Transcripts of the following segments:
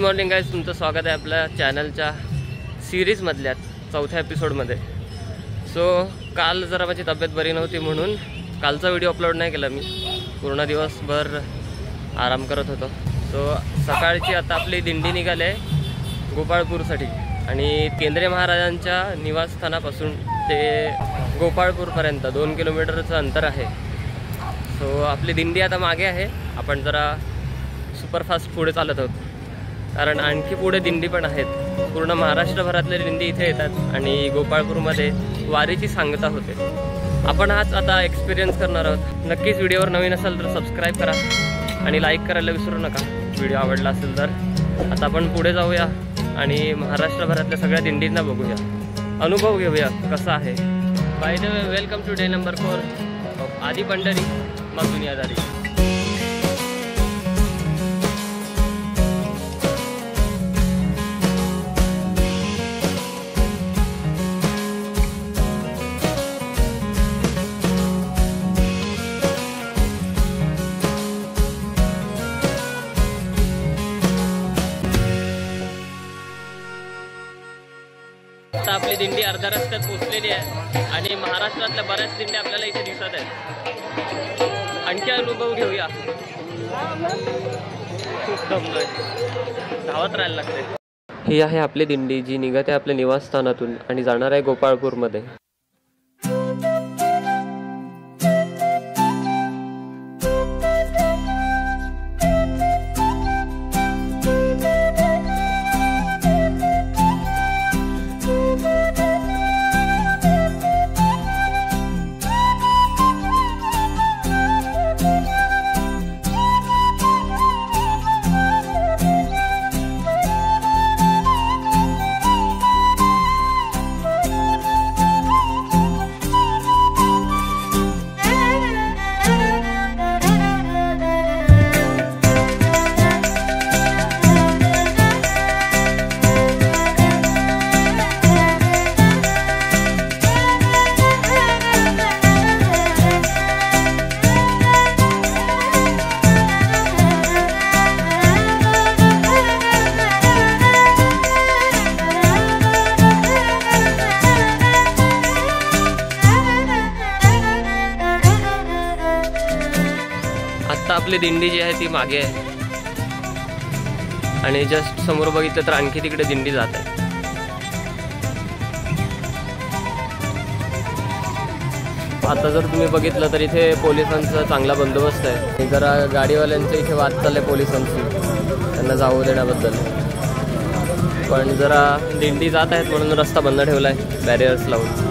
Morning guys, तुमचं स्वागत आहे आपल्या चॅनलच्या सिरीजमधल्या चौथ्या एपिसोडमध्ये। सो काल जरा माझी तब्येत बरी नव्हती म्हणून कालचा व्हिडिओ अपलोड नाही केला मी। पूर्ण दिवसभर आराम करत होतो। सो सकाळची आता आपली दिंडी निघाली आहे गोपाळपूरसाठी आणि केंद्रीय महाराजांच्या निवासस्थानापासून ते गोपाळपूरपर्यंत 2 किलोमीटरचं अंतर आहे। सो आपली दिंडी आता मागे आहे, आपण जरा सुपरफास्ट पुढे चालत आहोत कारण आणखी पुढे दिंडी पण आहेत। पूर्ण महाराष्ट्रभरातले दिंडी इथे येतात आणि गोपाळपूरमध्ये वारीची सांगता होते। आपण हाच आता एक्सपिरियन्स करणार आहोत। नक्कीच व्हिडिओवर नवीन असाल तर सबस्क्राईब करा आणि लाईक करायला विसरू नका व्हिडिओ आवडला असेल तर। आता आपण पुढे जाऊया आणि महाराष्ट्रभरातल्या सगळ्या दिंडींना बघूया, अनुभव घेऊया कसा आहे। By the way, welcome to day number 4 of Aadi Pandhari मग दुनियादारी। आता आपली दिंडी अर्ध्या रस्त्यात पोहोचलेली आहे आणि महाराष्ट्रातल्या बऱ्याच दिंड्या आपल्याला इथे दिसत आहेत। आणखी अनुभव घेऊया। खूप दमलोय, धावत राहायला लागते। ही आहे आपली दिंडी जी निघते आपल्या निवासस्थानातून आणि जाणार आहे गोपाळपूरमध्ये। आपली दिंडी जी आहे ती मागे आहे आणि जस्ट समोर बघितलं तर आणखी तिकडे दिंडी जात आहे। आता जर तुम्ही बघितलं तर इथे पोलिसांचा चांगला बंदोबस्त आहे। जरा गाडीवाल्यांचं इथे वाद चाललंय पोलिसांची, त्यांना जाऊ देण्याबद्दल। पण जरा दिंडी जात आहेत म्हणून रस्ता बंद ठेवलाय बॅरियर्स लावून।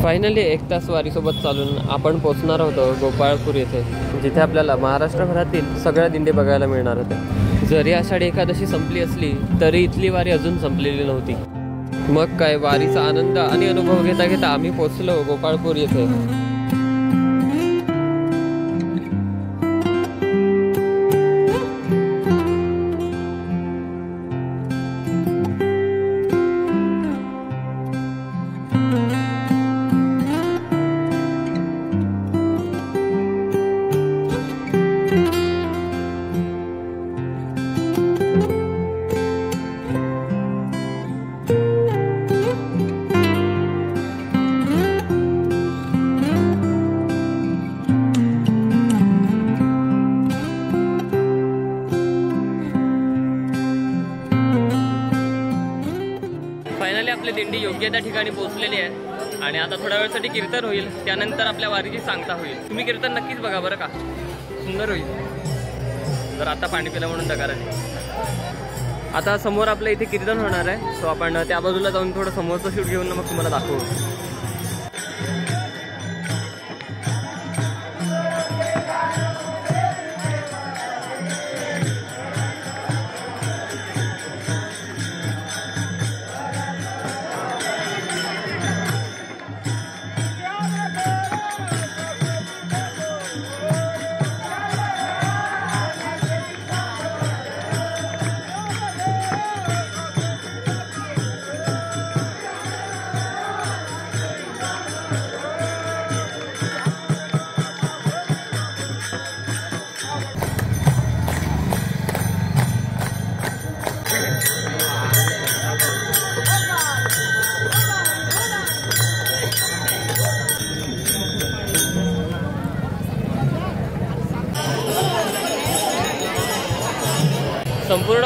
फायनली 1 तास वारीसोबत चालून आपण पोहोचणार होतो गोपाळपूर येथे, जिथे आपल्याला महाराष्ट्रभरातील सगळ्या दिंडी बघायला मिळणार होत्या। जरी आषाढी एकादशी संपली असली तरी इथली वारी अजून संपलेली नव्हती। मग काय, वारीचा आनंद आणि अनुभव घेता घेता आम्ही पोहोचलो गोपाळपूर येथे। आपली दिंडी योग्य त्या ठिकाणी पोहोचलेली आहे आणि आता थोड्या वेळासाठी कीर्तन होईल, त्यानंतर आपल्या वारीची सांगता होईल। तुम्ही कीर्तन नक्कीच बघा बरं का, सुंदर होईल। तर आता पाणी पिलं म्हणून दगार आहे। आता समोर आपल्या इथे कीर्तन होणार आहे, सो आपण त्या बाजूला जाऊन थोडं समोरचं शूट घेऊन मग तुम्हाला दाखवू।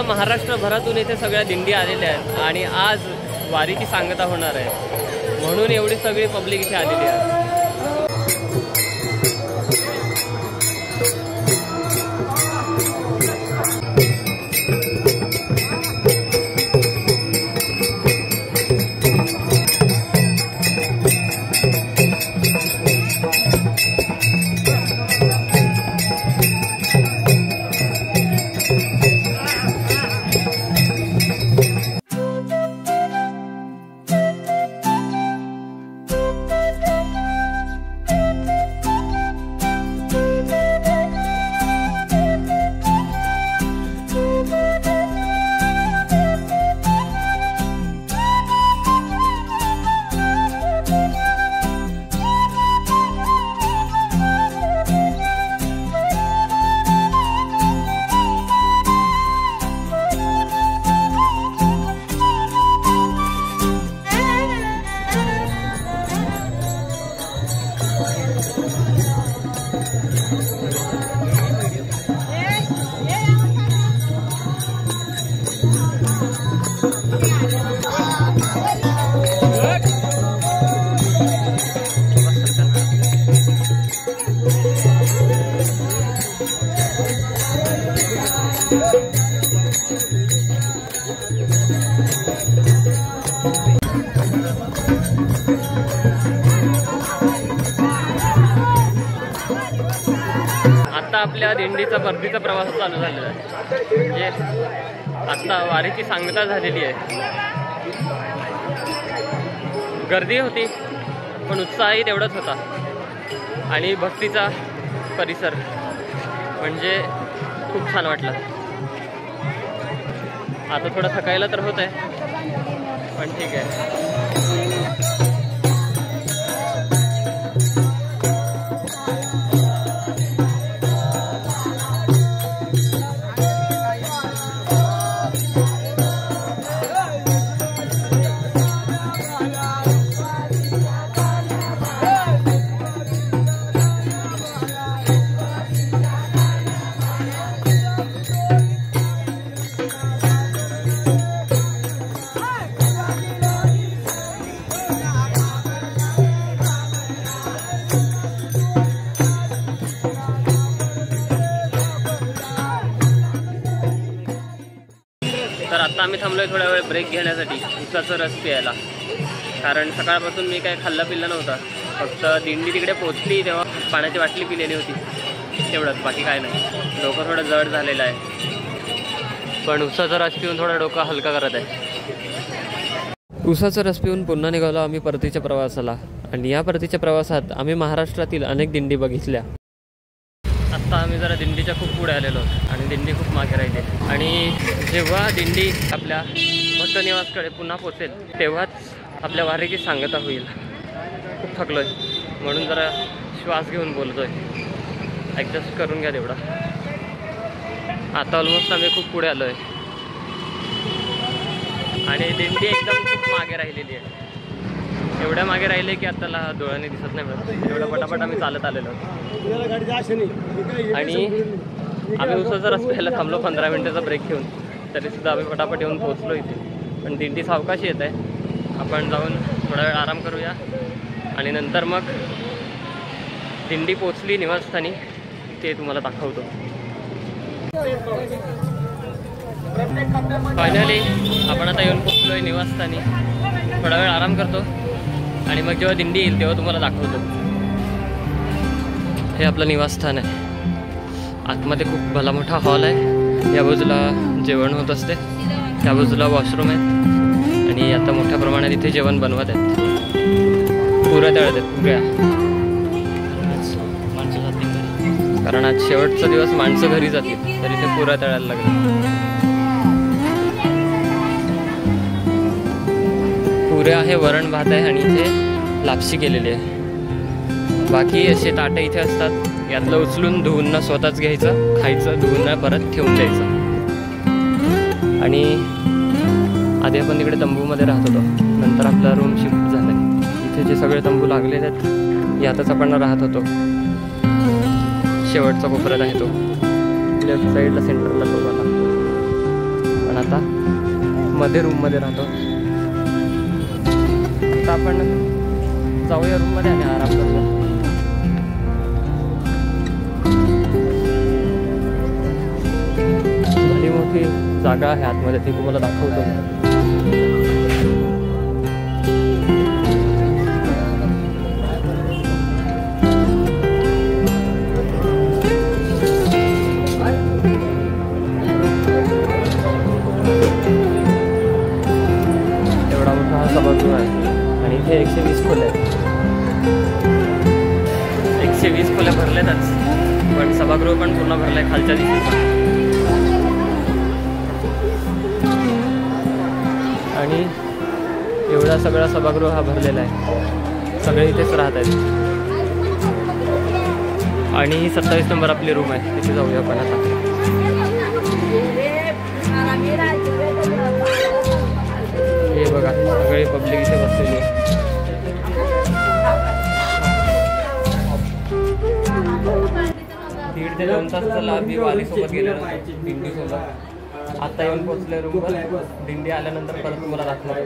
महाराष्ट्रभरातून इथे सगळ्या दिंडी आलेल्या आहेत आणि आज वारीची सांगता होणार आहे म्हणून एवढी सगळी पब्लिक इथे आलेली आहे. आता आपल्या दिंडीचा परतीचा प्रवास चालू झालेला आहे. म्हणजे आता वारीची सांगता झालेली आहे. गर्दी होती पण उत्साहही तेवढाच होता आणि भक्तीचा परिसर म्हणजे खूप छान वाटलं. आता थोडं थकायला तर होत आहे पण ठीक आहे. तर आता आम्ही थांबलोय थोडा वेळ ब्रेक घेण्यासाठी उसाचा रस प्यायला. कारण सकाळपासून मी काय खाल्ला पिल्ला नव्हता. फक्त दिंडी तिकडे पोहोचली तेव्हा पाण्याची बाटली पिलेली होती तेवढंच, बाकी काय नाही. डोकं थोडं जड झालेलं आहे पण उसाचा रस पिऊन थोडा डोका हलका करत आहे. उसाचा रस पिऊन पुन्हा निघालो आम्ही परतीच्या प्रवासाला. आणि या परतीच्या प्रवासात आम्ही महाराष्ट्रातील अनेक दिंडी बघितल्या. आत्ता आम्ही जरा दिंडीच्या खूप पुढे आलेलो आणि दिंडी खूप मागे राहिली. आणि जेव्हा दिंडी आपल्या भक्तनिवासकडे पुन्हा पोचेल तेव्हाच आपल्या वारीची सांगता होईल. खूप थकलोय म्हणून जरा श्वास घेऊन बोलतोय. ॲडजस्ट करून घ्या तेवढा. आता ऑलमोस्ट आम्ही खूप पुढे आलोय आणि दिंडी एकदम खूप मागे राहिलेली आहे. एवढ्या मागे राहिले की आताला डोळ्याने दिसत नाही मिळत. एवढं पटापट आम्ही चालत आलेलो. आणि आम्ही उसाचा रस प्यायला थांबलो 15 मिनिटाचा ब्रेक घेऊन. तरीसुद्धा आम्ही पटापट येऊन पोहोचलो इथे. पण दिंडी सावकाशी येत आहे. आपण जाऊन थोडा वेळ आराम करूया आणि नंतर मग दिंडी पोचली निवासस्थानी ते तुम्हाला दाखवतो. फायनली आपण आता येऊन पोचलोय निवासस्थानी. थोडा वेळ आराम करतो आणि मग जेव्हा दिंडी येईल तेव्हा तुम्हाला दाखवतो. हे आपलं निवासस्थान आहे. आतमध्ये खूप भला मोठा हॉल आहे. या बाजूला जेवण होत असते, त्या बाजूला वॉशरूम आहेत आणि आता मोठ्या प्रमाणात इथे जेवण बनवत आहेत. पुऱ्या तळत आहेत पुऱ्या. माणसं जातील कारण आज शेवटचा दिवस, माणसं घरी जातील तर इथे पुऱ्या तळायला लागले. पुऱ्या आहे, वरण भात आहे आणि इथे लापशी केलेली आहे. बाकी असे ताटं इथे असतात. यातलं उचलून धुवून स्वतःच घ्यायचं, खायचं, धुवून परत ठेवून द्यायचं. आणि आधी आपण तिकडे तंबूमध्ये राहत होतो, नंतर आपला रूम शिफ्ट झाला आहे. इथे जे सगळे तंबू लागलेले आहेत यातच आपण राहत होतो. शेवटचा कोपऱ्यात आहे तो, लेफ्ट साईडला सेंटरला तो मला. आपण आता मध्ये रूममध्ये राहतो. आता आपण जाऊया रूममध्ये आणि आराम करूया. भली मोठी जागा आहे आतमध्ये, ती तुम्हाला दाखवतो. सभागृह आहे आणि इथे 120 खोल्या आहेत. 120 खोल्या भरल्यातच, पण सभागृह पण पूर्ण भरलं आहे खालच्या दिशेला. आणि एवढा सगळा सभागृह हा भरलेला आहे, सगळे इथेच राहत आहेत. आणि 27 नंबर आपली रूम आहे, तिथे जाऊया आपण आता. हे बघा सगळे पब्लिक इथे बसलेली आहे. दीड ते 2 तास झाला आम्ही वारीसोबत गेलेलो, दिंडीसोबत. आता येऊन पोहोचले रूमवर. दिंडी आल्यानंतर परत तुम्हाला दाखवणार.